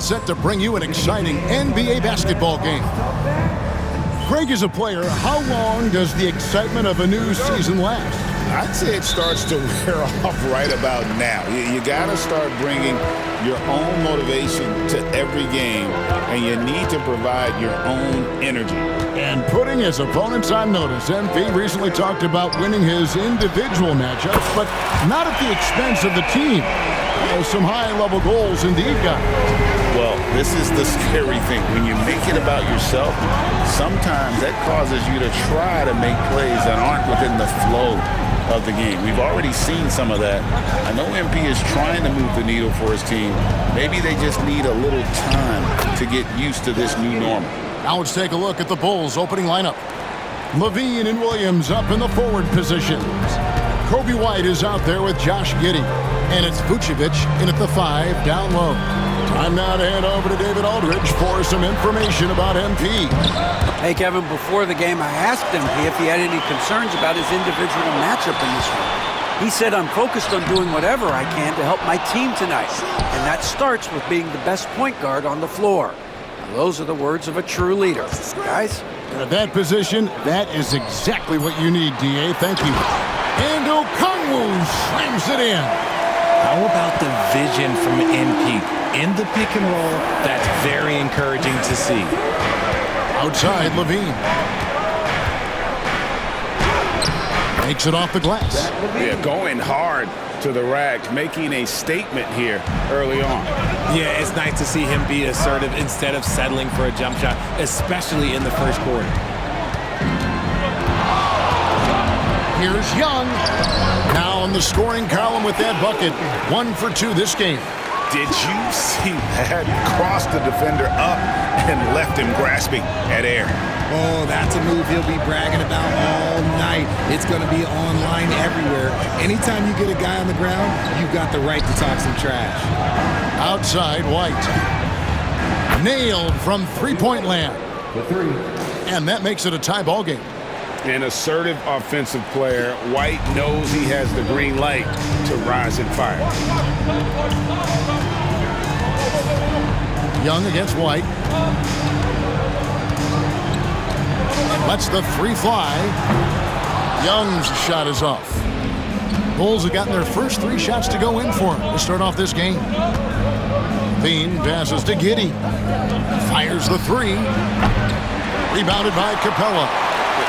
set to bring you an exciting NBA basketball game. Greg, is a player, how long does the excitement of a new season last? I'd say it starts to wear off right about now. You got to start bringing your own motivation to every game, and you need to provide your own energy. And putting his opponents on notice, MP recently talked about winning his individual matchups, but not at the expense of the team. Some high-level goals indeed, guys. Well, this is the scary thing. When you make it about yourself, sometimes that causes you to try to make plays that aren't within the flow of the game. We've already seen some of that. I know MP is trying to move the needle for his team. Maybe they just need a little time to get used to this new normal. Now let's take a look at the Bulls' opening lineup. LaVine and Williams up in the forward positions. Kobe White is out there with Josh Giddey. And it's Vucevic in at the 5 down low. Time now to hand over to David Aldridge for some information about MP. Hey, Kevin, before the game, I asked MP if he had any concerns about his individual matchup in this one. He said, I'm focused on doing whatever I can to help my team tonight. And that starts with being the best point guard on the floor. Now, those are the words of a true leader. Guys? And at that position, that is exactly what you need, D.A. Thank you. And Okongwu slams it in. How about the vision from MP? In the pick and roll, that's very encouraging to see. Outside, LaVine. Makes it off the glass. Yeah, going hard to the rack, making a statement here early on. Yeah, it's nice to see him be assertive instead of settling for a jump shot, especially in the first quarter. Here's Young. Now in the scoring column with that bucket. 1 for 2 this game. Did you see that? Crossed the defender up and left him grasping at air. Oh, that's a move he'll be bragging about all night. It's going to be online everywhere. Anytime you get a guy on the ground, you've got the right to talk some trash. Outside, White. Nailed from three-point land. And that makes it a tie ball game. An assertive offensive player. White knows he has the green light to rise and fire. Young against White. Lets the 3 fly. Young's shot is off. Bulls have gotten their first 3 shots to go in for him to start off this game. Bean passes to Giddey. Fires the 3. Rebounded by Capella.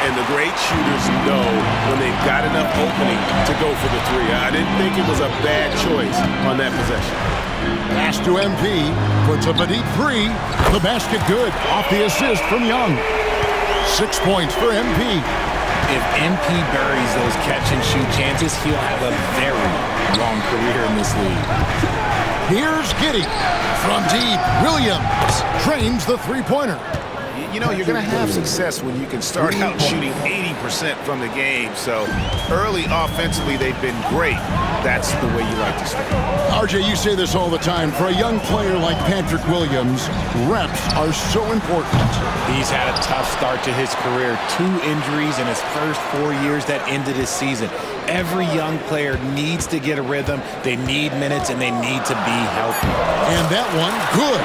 And the great shooters know when they've got enough opening to go for the 3. I didn't think it was a bad choice on that possession. Pass to MP. Puts up a deep 3. The basket good. Off the assist from Young. 6 points for MP. If MP buries those catch-and-shoot chances, he'll have a very long career in this league. Here's Giddey. From deep, Williams trains the three-pointer. You know, you're going to have success when you can start out shooting 80% from the game. So early offensively, they've been great. That's the way you like to start. RJ, you say this all the time. For a young player like Patrick Williams, reps are so important. He's had a tough start to his career. 2 injuries in his first 4 years that ended his season. Every young player needs to get a rhythm. They need minutes, and they need to be healthy. And that one, good.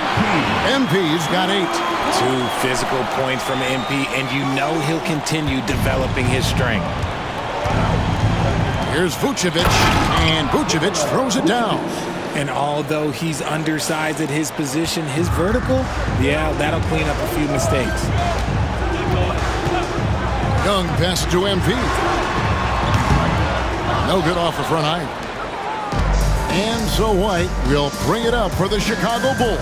MP's got 8. 2 physical points from MP, and you know he'll continue developing his strength. Here's Vucevic, and Vucevic throws it down. And although he's undersized at his position, his vertical, yeah, that'll clean up a few mistakes. Young pass to MP. No good off the front iron. And so White will bring it up for the Chicago Bulls.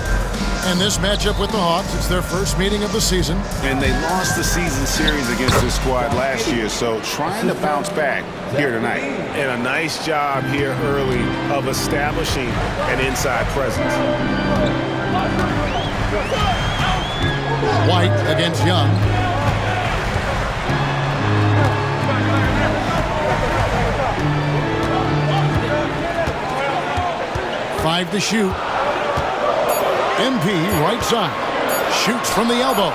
And this matchup with the Hawks, it's their first meeting of the season. And they lost the season series against this squad last year, so trying to bounce back here tonight. And a nice job here early of establishing an inside presence. White against Young. Five to shoot. MP right side. Shoots from the elbow.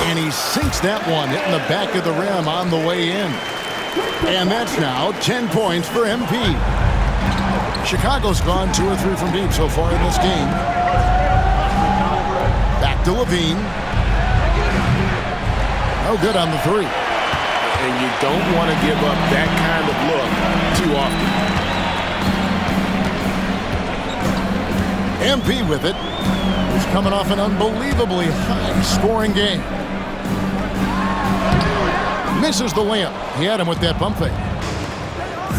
And he sinks that one, hitting the back of the rim on the way in. And that's now 10 points for MP. Chicago's gone 2 or 3 from deep so far in this game. to LaVine. No good on the three. And you don't want to give up that kind of look too often. MP with it. He's coming off an unbelievably high-scoring game. Misses the layup. He had him with that pump fake.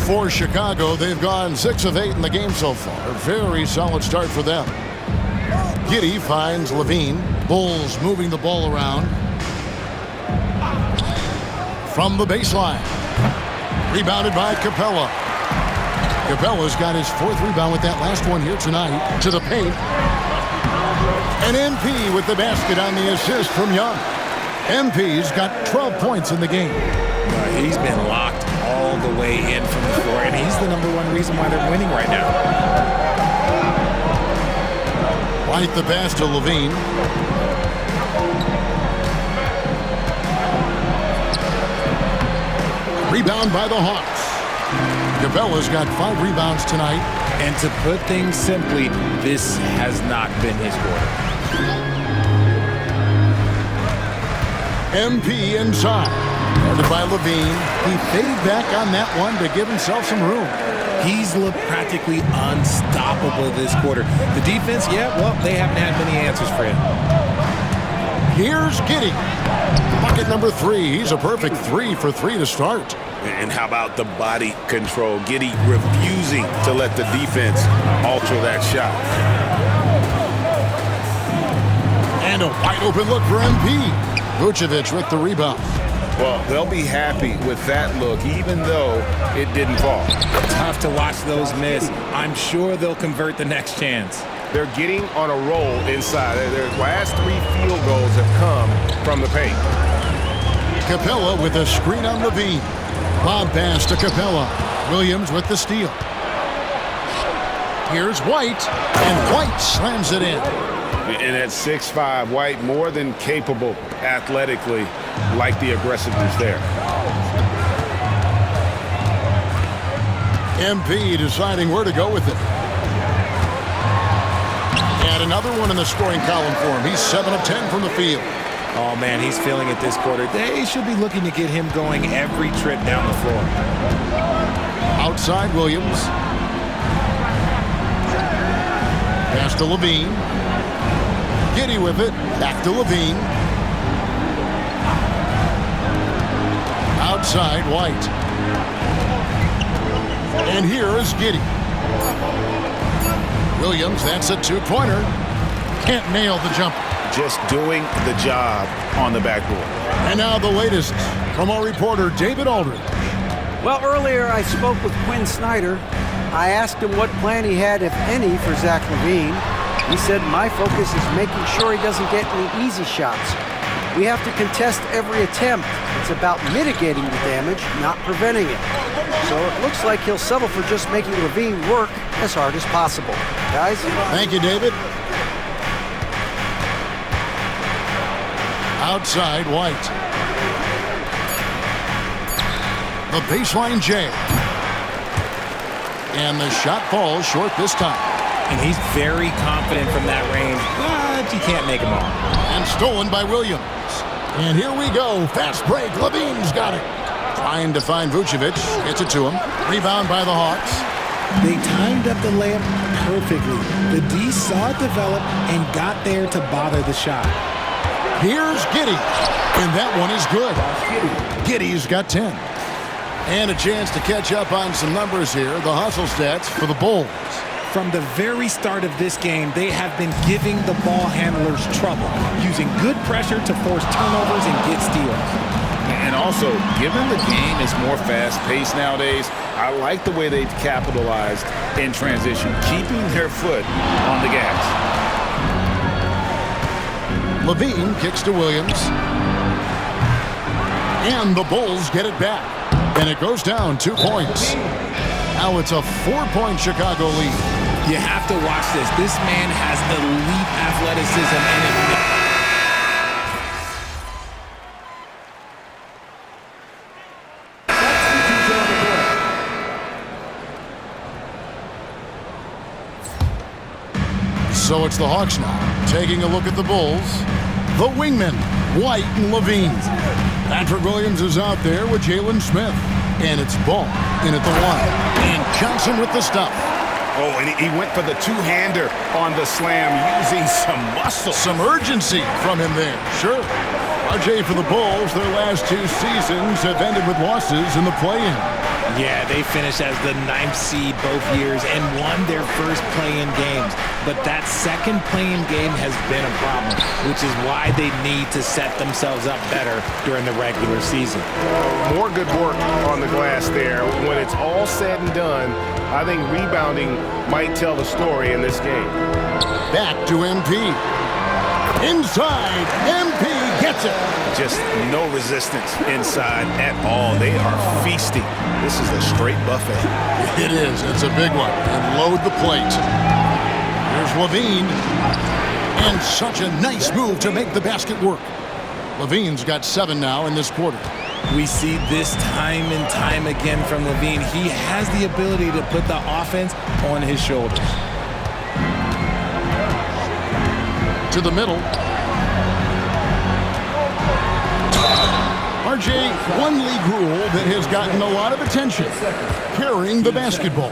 For Chicago, they've gone 6 of 8 in the game so far. A very solid start for them. Giddey finds LaVine. Bulls moving the ball around. From the baseline. Rebounded by Capella. Capella's got his 4th rebound with that last one here tonight. To the paint. And MP with the basket on the assist from Young. MP's got 12 points in the game. He's been locked all the way in from the floor, and he's the #1 reason why they're winning right now. White the pass to LaVine. Rebound by the Hawks. Capella's got 5 rebounds tonight. And to put things simply, this has not been his quarter. MP inside. Guarded by LaVine. He faded back on that one to give himself some room. He's looked practically unstoppable this quarter. The defense, yeah, well, they haven't had many answers for him. Here's Giddey. Bucket number 3. He's a perfect 3 for 3 to start. And how about the body control? Giddey refusing to let the defense alter that shot. And a wide open look for MP. Vucevic with the rebound. Well, they'll be happy with that look, even though it didn't fall. Tough to watch those miss. I'm sure they'll convert the next chance. They're getting on a roll inside. Their last 3 field goals have come from the paint. Capella with a screen on LaVine. Lob pass to Capella. Williams with the steal. Here's White, and White slams it in. And at 6'5", White more than capable athletically, like the aggressiveness there. MP deciding where to go with it. And another one in the scoring column for him. He's 7 of 10 from the field. Oh, man, he's feeling it this quarter. They should be looking to get him going every trip down the floor. Outside Williams. Pass to LaVine. Giddey with it. Back to LaVine. Outside White. And here is Giddey. Williams, that's a 2-pointer. Can't nail the jumper. Just doing the job on the backboard. And now the latest from our reporter, David Aldridge. Well, earlier I spoke with Quinn Snyder. I asked him what plan he had, if any, for Zach LaVine. He said, my focus is making sure he doesn't get any easy shots. We have to contest every attempt. It's about mitigating the damage, not preventing it. So it looks like he'll settle for just making LaVine work as hard as possible. Guys? Thank you, David. Outside White. The baseline J. And the shot falls short this time. And he's very confident from that range, but you can't make him all. And stolen by Williams. And here we go. Fast break. LaVine's got it. Trying to find Vucevic. Gets it to him. Rebound by the Hawks. They timed up the layup perfectly. The D saw it develop and got there to bother the shot. Here's Giddey. And that one is good. Giddey's got 10. And a chance to catch up on some numbers here. The hustle stats for the Bulls. From the very start of this game, they have been giving the ball handlers trouble, using good pressure to force turnovers and get steals. And also, given the game is more fast-paced nowadays, I like the way they've capitalized in transition, keeping their foot on the gas. LaVine kicks to Williams. And the Bulls get it back. And it goes down 2 points. Now it's a 4-point Chicago lead. You have to watch this. This man has elite athleticism and So it's the Hawks now, taking a look at the Bulls. The wingmen, White and LaVine. Patrick Williams is out there with Jalen Smith. And it's Ball in at the line. And Johnson with the stop. Oh, and he went for the two-hander on the slam using some muscle. Some urgency from him there, sure. RJ for the Bulls, their last 2 seasons have ended with losses in the play-in. Yeah, they finished as the 9th seed both years and won their first play-in games. But that second play-in game has been a problem, which is why they need to set themselves up better during the regular season. More good work on the glass there. When it's all said and done, I think rebounding might tell the story in this game. Back to MP. Inside, MP gets it. Just no resistance inside at all. They are feasting. This is a straight buffet. It is. It's a big one. And load the plate. Here's LaVine. And such a nice move to make the basket work. LaVine's got 7 now in this quarter. We see this time and time again from LaVine. He has the ability to put the offense on his shoulders. To the middle. RJ, one league rule that has gotten a lot of attention, carrying the basketball.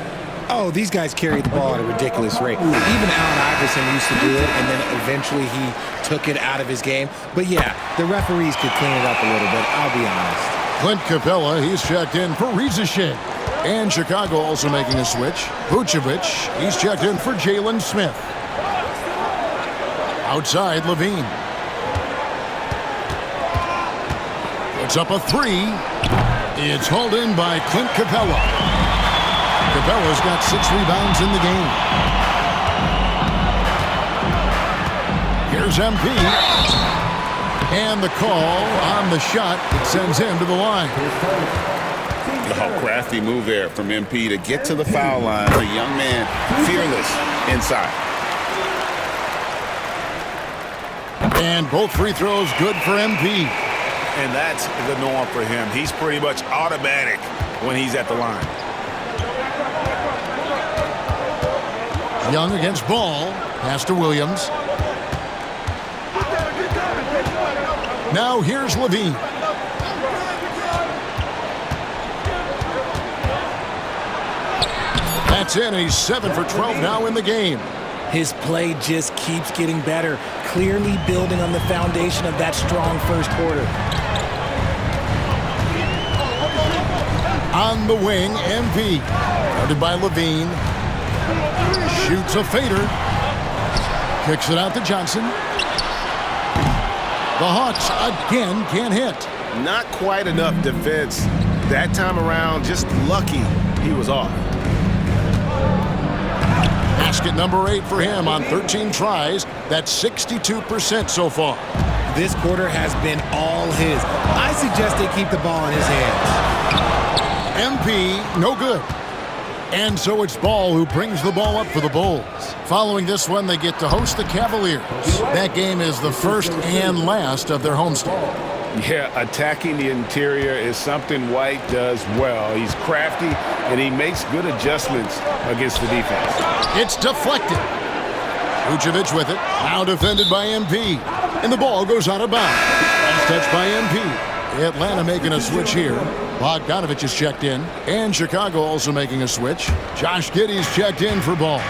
Oh, these guys carry the ball at a ridiculous rate. Even Allen Iverson used to do it, and then eventually he took it out of his game. But yeah, the referees could clean it up a little bit, I'll be honest. Clint Capella, he's checked in for Rizachet. And Chicago also making a switch. Vucevic, he's checked in for Jalen Smith. Outside, LaVine. Puts up a 3. It's hauled in by Clint Capella. Capella's got 6 rebounds in the game. Here's MP. And the call on the shot that sends him to the line. Oh, crafty move there from MP to get to the foul line. The young man, fearless inside. And both free throws good for MP. And that's the norm for him. He's pretty much automatic when he's at the line. Young against Ball. Pass to Williams. Now here's LaVine. That's in. He's 7 for 12 now in the game. His play just keeps getting better, clearly building on the foundation of that strong first quarter. On the wing, MP. Guarded by LaVine. Shoots a fader. Kicks it out to Johnson. The Hawks again can't hit. Not quite enough defense. That time around, just lucky he was off. Basket number 8 for him on 13 tries. That's 62% so far. This quarter has been all his. I suggest they keep the ball in his hands. MP, no good. And so it's Ball who brings the ball up for the Bulls. Following this one, they get to host the Cavaliers. That game is the first and last of their homestand. Yeah, attacking the interior is something White does well. He's crafty, and he makes good adjustments against the defense. It's deflected. Vucevic with it. Now defended by MP. And the ball goes out of bounds. Nice touch by MP. Atlanta making a switch here. Bogdanovich is checked in. And Chicago also making a switch. Josh Giddey's checked in for Ball.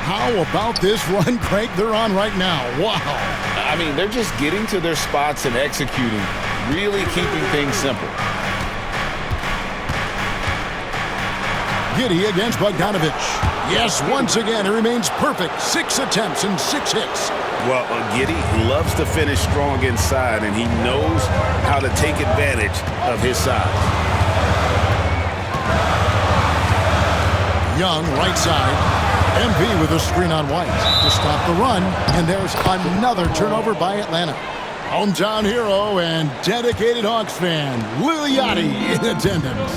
How about this run crank they're on right now? Wow. I mean, they're just getting to their spots and executing, really keeping things simple. Giddey against Bogdanovich. Yes, once again, he remains perfect. 6 attempts and 6 hits. Well, Giddey loves to finish strong inside, and he knows how to take advantage of his size. Young, right side. MP with a screen on White to stop the run. And there's another turnover by Atlanta. Hometown hero and dedicated Hawks fan, Lil Yachty in attendance.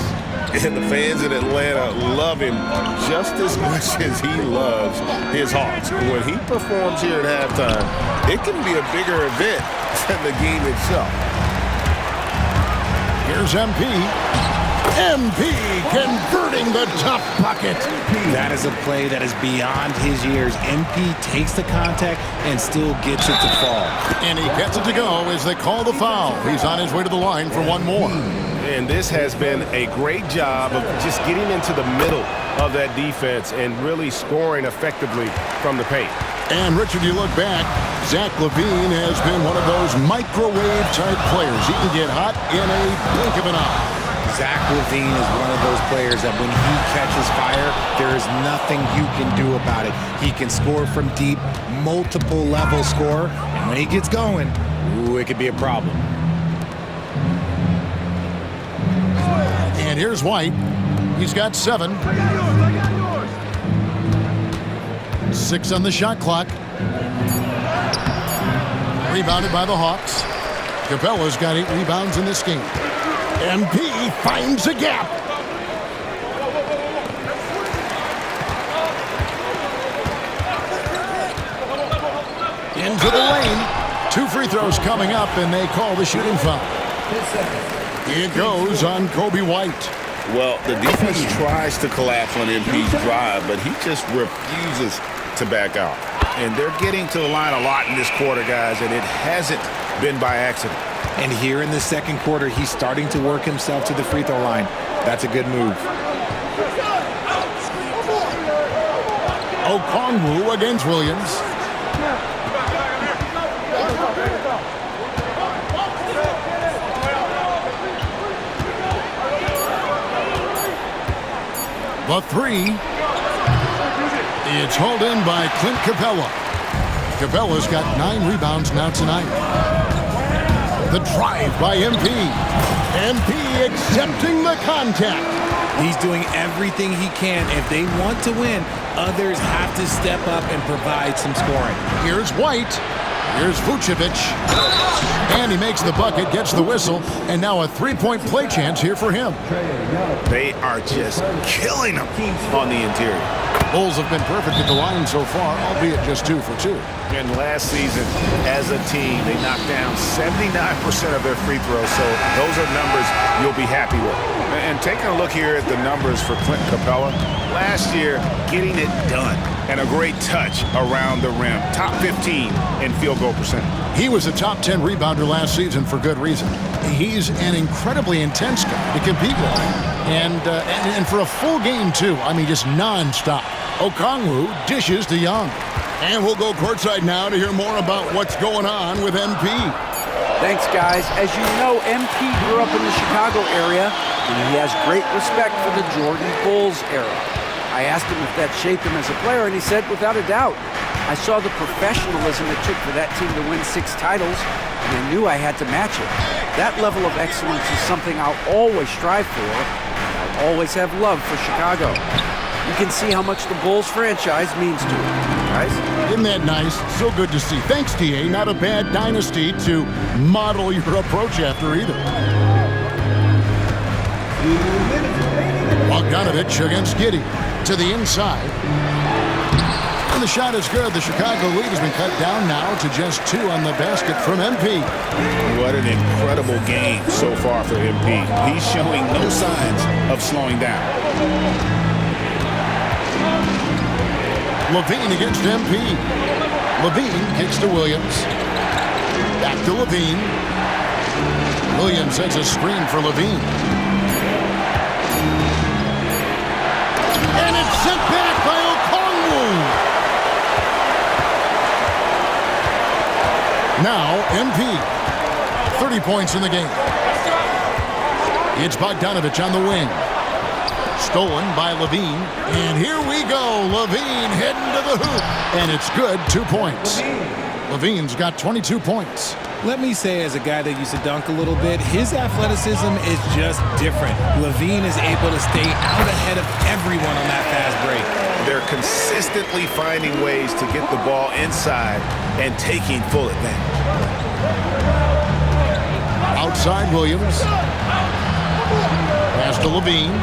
And the fans in Atlanta love him just as much as he loves his Hawks. When he performs here at halftime, it can be a bigger event than the game itself. Here's MP. MP converting the tough bucket. That is a play that is beyond his years. MP takes the contact and still gets it to fall. And he gets it to go as they call the foul. He's on his way to the line for one more. And this has been a great job of just getting into the middle of that defense and really scoring effectively from the paint. And, Richard, you look back, Zach LaVine has been one of those microwave-type players. He can get hot in a blink of an eye. Zach LaVine is one of those players that when he catches fire, there is nothing you can do about it. He can score from deep, multiple level score, and when he gets going, ooh, it could be a problem. And here's White. He's got 7. 6 on the shot clock. Rebounded by the Hawks. Capella's got 8 rebounds in this game. MP finds a gap. Into the lane. 2 free throws coming up, and they call the shooting foul. It goes on Kobe White. Well, the defense tries to collapse on MP's drive, but he just refuses to back out. And they're getting to the line a lot in this quarter, guys, and it hasn't been by accident. And here in the second quarter, he's starting to work himself to the free throw line. That's a good move. Okongwu against Williams. The 3. It's hauled in by Clint Capella. Capella's got 9 rebounds now tonight. The drive by MP. MP accepting the contact. He's doing everything he can. If they want to win, others have to step up and provide some scoring. Here's White. Here's Vucevic. And he makes the bucket, gets the whistle, and now a 3-point play chance here for him. They are just killing them on the interior. Bulls have been perfect at the line so far, albeit just 2 for 2. And last season, as a team, they knocked down 79% of their free throws, so those are numbers you'll be happy with. And taking a look here at the numbers for Clint Capella, last year, getting it done, and a great touch around the rim. Top 15 in field goal percentage. He was a top 10 rebounder last season for good reason. He's an incredibly intense guy to compete with. And for a full game, too. I mean, just nonstop. Okongwu dishes to Young. And we'll go courtside now to hear more about what's going on with MP. Thanks, guys. As you know, MP grew up in the Chicago area, and he has great respect for the Jordan Bulls era. I asked him if that shaped him as a player, and he said, without a doubt. I saw the professionalism it took for that team to win 6 titles, and I knew I had to match it. That level of excellence is something I'll always strive for, and I'll always have love for Chicago. You can see how much the Bulls franchise means to him, guys. Isn't that nice? So good to see. Thanks, DA. Not a bad dynasty to model your approach after either. Bogdanovich against Giddey to the inside. And the shot is good. The Chicago lead has been cut down now to just 2 on the basket from MP. What an incredible game so far for MP. He's showing no signs of slowing down. LaVine against MP. LaVine kicks to Williams. Back to LaVine. Williams sets a screen for LaVine. And it's sent back by Okongwu. Now, MP. 30 points in the game. It's Bogdanovich on the wing. Stolen by LaVine. And here we go. LaVine heading to the hoop. And it's good. 2 points. LaVine's got 22 points. Let me say, as a guy that used to dunk a little bit, his athleticism is just different. LaVine is able to stay out ahead of everyone on that fast break. They're consistently finding ways to get the ball inside and taking full advantage. Outside Williams. Pass to LaVine.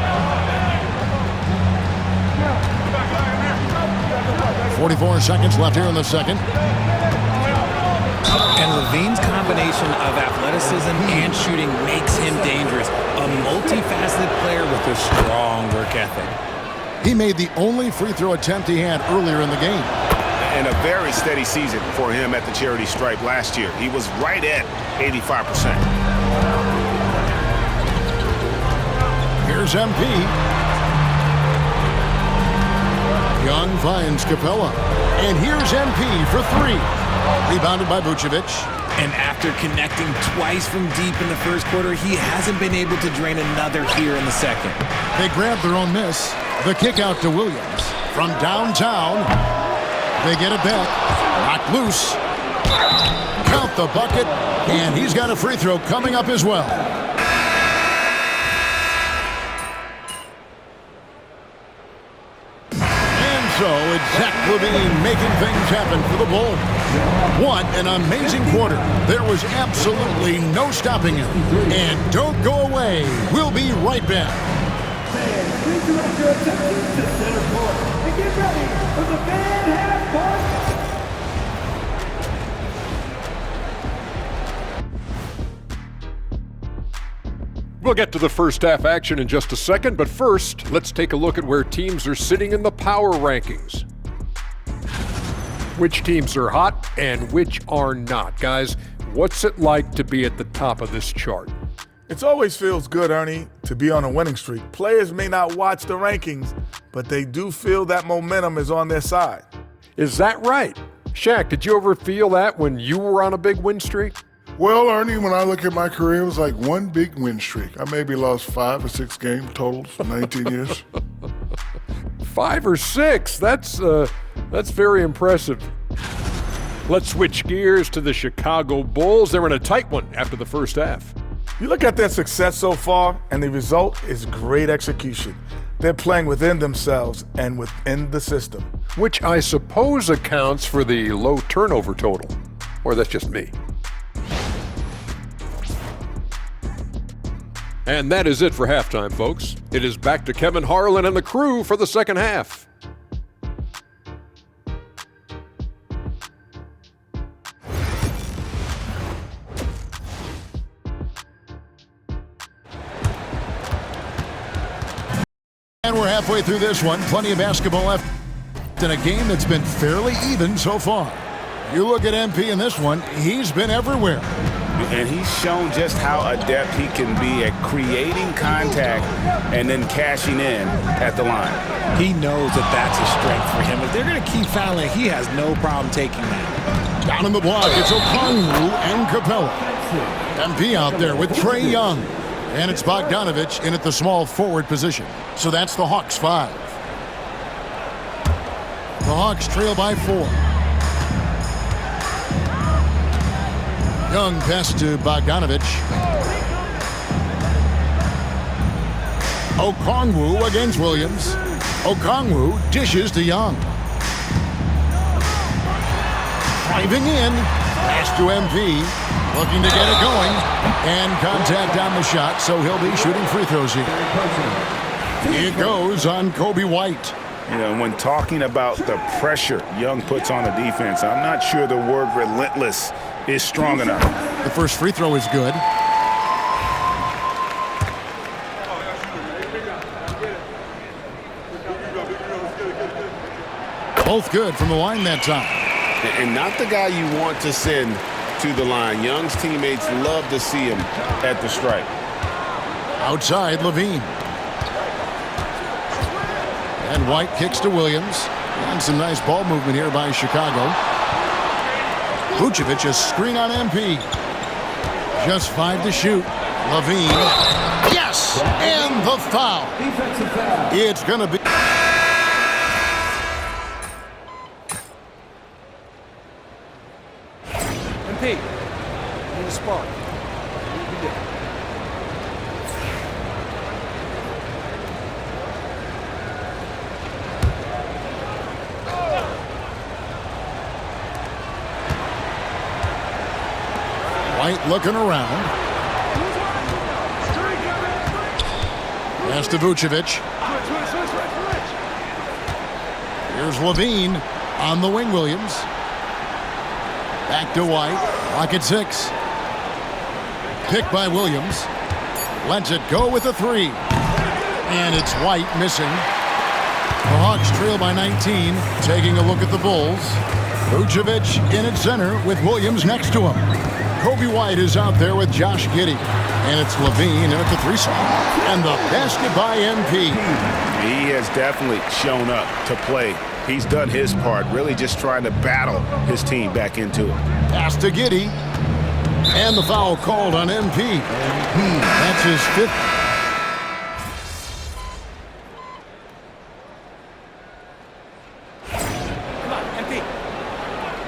44 seconds left here in the second. And LaVine's combination of athleticism and shooting makes him dangerous. A multifaceted player with a strong work ethic. He made the only free throw attempt he had earlier in the game. And a very steady season for him at the charity stripe last year. He was right at 85%. Here's MP. Young finds Capella. And here's MP for three. Rebounded by Vucevic. And after connecting twice from deep in the first quarter, he hasn't been able to drain another here in the second. They grab their own miss. The kick out to Williams. From downtown, they get it back. Knocked loose. Count the bucket. And he's got a free throw coming up as well. So it's Zach LaVine making things happen for the Bulls. What an amazing quarter. There was absolutely no stopping him. And don't go away. We'll be right back. Please direct your attention to center court and get ready for the fan half party. We'll get to the first half action in just a second, but first, let's take a look at where teams are sitting in the power rankings. Which teams are hot and which are not. Guys, what's it like to be at the top of this chart? It always feels good, Ernie, to be on a winning streak. Players may not watch the rankings, but they do feel that momentum is on their side. Is that right? Shaq, did you ever feel that when you were on a big win streak? Well, Ernie, when I look at my career, it was like one big win streak. I maybe lost 5 or 6 games total for 19 years. 5 or 6? That's very impressive. Let's switch gears to the Chicago Bulls. They're in a tight one after the first half. You look at their success so far, and the result is great execution. They're playing within themselves and within the system. Which I suppose accounts for the low turnover total. Or that's just me. And that is it for halftime, folks. It is back to Kevin Harlan and the crew for the second half. And we're halfway through this one. Plenty of basketball left in a game that's been fairly even so far. You look at MP in this one, he's been everywhere. And he's shown just how adept he can be at creating contact and then cashing in at the line. He knows that that's a strength for him. If they're going to keep fouling, he has no problem taking that. Down in the block, it's Okongwu and Capella. MP out there with Trae Young. And it's Bogdanovich in at the small forward position. So that's the Hawks 5. The Hawks trail by 4. Young pass to Bogdanovich. Okongwu against Williams. Okongwu dishes to Young. Driving in. Pass to MP. Looking to get it going. And contact on the shot, so he'll be shooting free throws here. It goes on Kobe White. You know, when talking about the pressure Young puts on the defense, I'm not sure the word relentless is strong enough. The first free throw is good. Both good from the line that time. And not the guy you want to send to the line. Young's teammates love to see him at the stripe. Outside, LaVine. And White kicks to Williams. And some nice ball movement here by Chicago. Vucevic, a screen on MP. Just 5 to shoot. LaVine. Yes! And the foul. It's going to be... MP, need a spark. What do you do? White looking around. Pass to Vucevic. Here's LaVine on the wing, Williams. Back to White. Clock at 6. Picked by Williams. Lets it go with a 3. And it's White missing. The Hawks trail by 19. Taking a look at the Bulls. Vucevic in at center with Williams next to him. Kobe White is out there with Josh Giddey. And it's LaVine in at the 3 spot. And the basket by MP. He has definitely shown up to play. He's done his part, really just trying to battle his team back into it. Pass to Giddey. And the foul called on MP. That's his 5th. Come on, MP.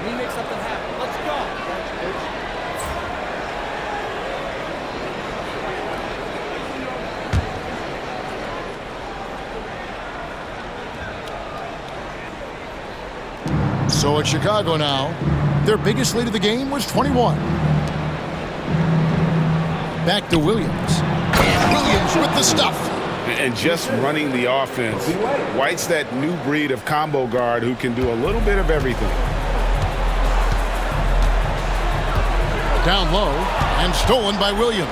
We make something happen. Let's go. So it's Chicago now. Their biggest lead of the game was 21. Back to Williams. And Williams with the stuff. And just running the offense. White's that new breed of combo guard who can do a little bit of everything. Down low and stolen by Williams.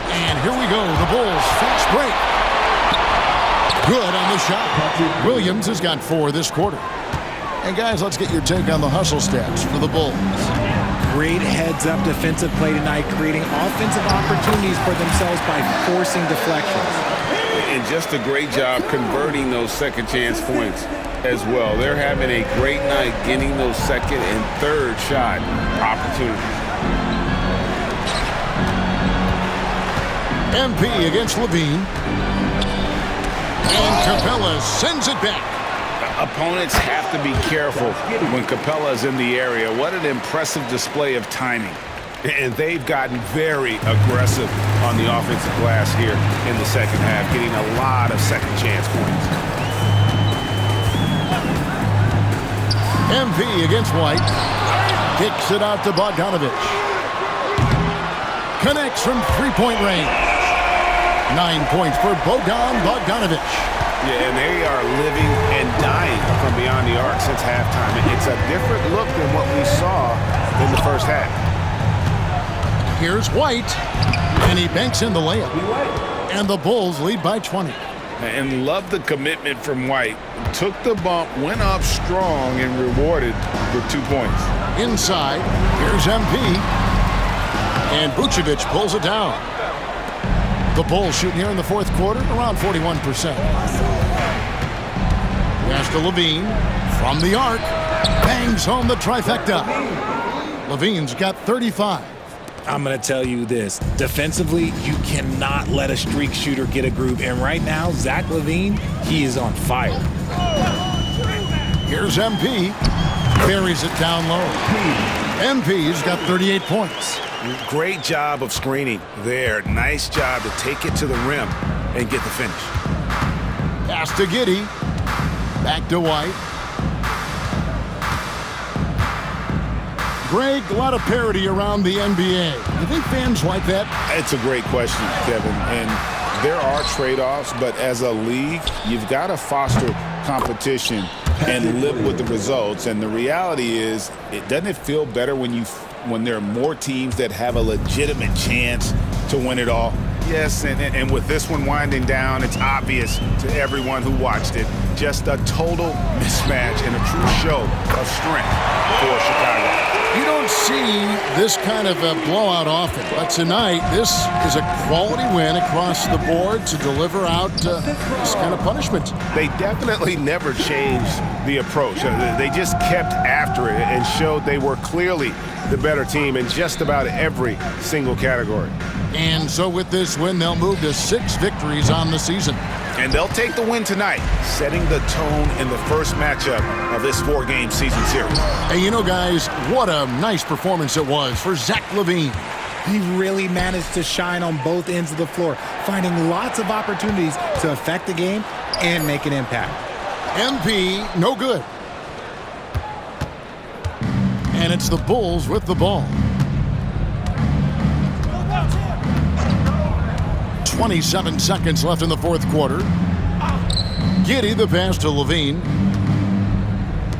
And here we go. The Bulls fast break. Good on the shot. Williams has got 4 this quarter. And guys, let's get your take on the hustle stats for the Bulls. Great heads-up defensive play tonight, creating offensive opportunities for themselves by forcing deflections. And just a great job converting those second chance points as well. They're having a great night getting those second and third shot opportunities. MP against LaVine. And Capella sends it back. Opponents have to be careful when Capella is in the area. What an impressive display of timing. And they've gotten very aggressive on the offensive glass here in the second half, getting a lot of second chance points. MP against White. Kicks it out to Bogdanovich. Connects from 3-point range. 9 points for Bogdanovich. Yeah, and they are living and dying from beyond the arc since halftime. It's a different look than what we saw in the first half. Here's White, and he banks in the layup. And the Bulls lead by 20. And love the commitment from White. Took the bump, went up strong, and rewarded with 2 points. Inside, here's MP. And Vucevic pulls it down. The Bulls shooting here in the fourth quarter around 41%. Pass to LaVine from the arc. Bangs home the trifecta. LaVine's got 35. I'm going to tell you this. Defensively, you cannot let a streak shooter get a groove. And right now, Zach LaVine, he is on fire. Here's MP. Buries it down low. MP's got 38 points. Great job of screening there. Nice job to take it to the rim and get the finish. Pass to Giddey. Back to White. Greg, a lot of parity around the NBA. You think fans like that? It's a great question, Kevin. And there are trade-offs, but as a league, you've got to foster competition and live with the results. And the reality is, doesn't it feel better when there are more teams that have a legitimate chance to win it all? Yes, and with this one winding down, it's obvious to everyone who watched it. Just a total mismatch and a true show of strength for Chicago. You don't see this kind of a blowout often, but tonight this is a quality win across the board to deliver out this kind of punishment. They definitely never changed the approach. They just kept after it and showed they were clearly the better team in just about every single category. And so with this win, they'll move to 6 victories on the season. And they'll take the win tonight, setting the tone in the first matchup of this 4-game season series. Hey, you know, guys, what a nice performance it was for Zach LaVine. He really managed to shine on both ends of the floor, finding lots of opportunities to affect the game and make an impact. MP, no good. And it's the Bulls with the ball. 27 seconds left in the fourth quarter. Giddey the pass to LaVine.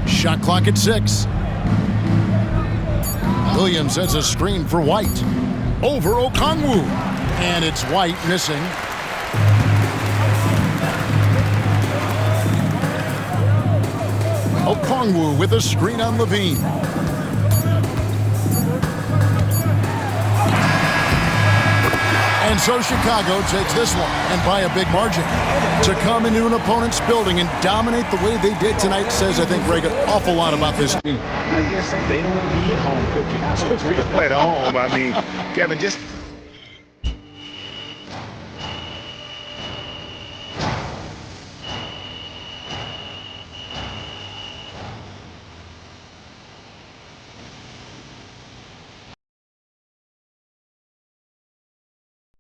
Shot clock at 6. Williams sets a screen for White. Over Okongwu. And it's White missing. Okongwu with a screen on LaVine. And so Chicago takes this one, and by a big margin. To come into an opponent's building and dominate the way they did tonight says, I think, Greg, an awful lot about this team. I guess they don't need home cooking. At home, I mean, Kevin, just